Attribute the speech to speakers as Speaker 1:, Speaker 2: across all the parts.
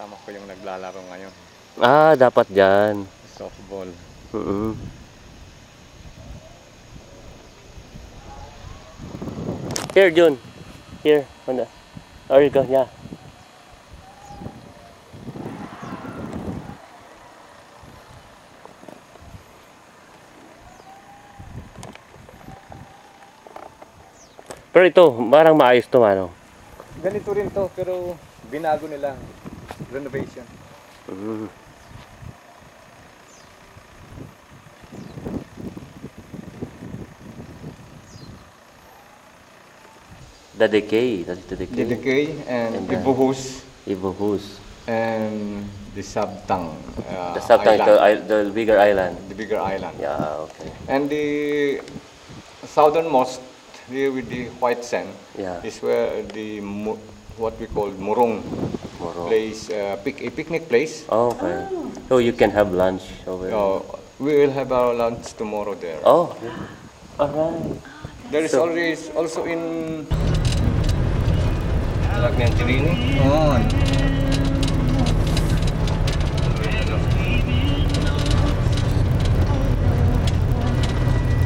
Speaker 1: kasama ko yung naglalaro ngayon.
Speaker 2: Ah, dapat dyan.
Speaker 1: Softball.
Speaker 2: Here, Jun. Here. There you go, yeah. Pero ito, parang maayos to, ano?
Speaker 1: Ganito rin to, pero binago nila. Renovation.
Speaker 2: The decay. That's the decay.
Speaker 1: The decay and the buhos.
Speaker 2: Ibuhus.
Speaker 1: And the Sabtang.
Speaker 2: The Sabtang, the bigger island.
Speaker 1: The bigger island.
Speaker 2: Yeah, okay.
Speaker 1: And the southernmost, here with the white sand, is where the what we call Murong place, a picnic place.
Speaker 2: Oh, okay. So you can have lunch over there.
Speaker 1: We will have our lunch tomorrow there.
Speaker 2: Oh, alright.
Speaker 1: There is always also in
Speaker 2: Lagnan-Tirini.
Speaker 1: on.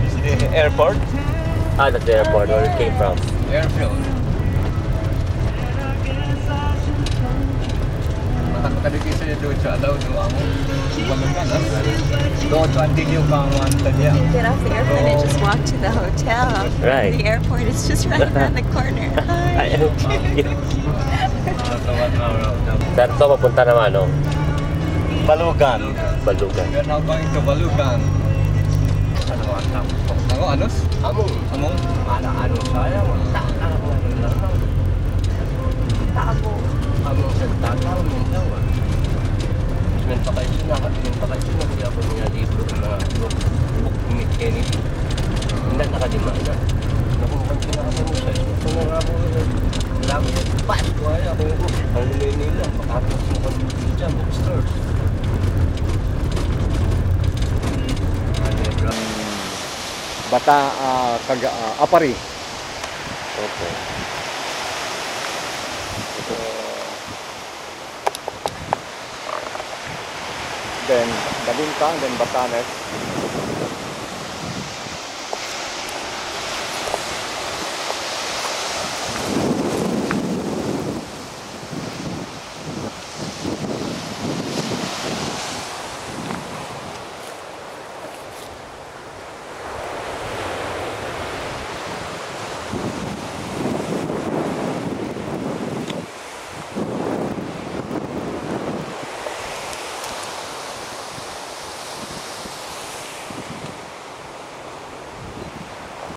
Speaker 2: Is the airport? Ah, that's the airport where it came from.
Speaker 1: Airfield. Matakadiki sa doon sa daw amo. Don't continue kawan tadi.
Speaker 3: You get off the airplane and just walk to the hotel.
Speaker 2: Right.
Speaker 3: The airport is just right around the corner.
Speaker 2: Saan ito papunta naman, no?
Speaker 1: Balugan.
Speaker 2: Balugan.
Speaker 1: We are now going to Balugan. Anos? Among. Ano saya? Among sa takal mo daw. Minta kayo kaya ako niya dito na book ni Kenny. Hindi nakadima na. Nakuha ko na ako sa ito na rabo. Lagi pat ko ay ako ang nila pakapos mo ko dyan bookstore. Bata Apari.
Speaker 2: Okay.
Speaker 1: Then Balintang, then Batanes.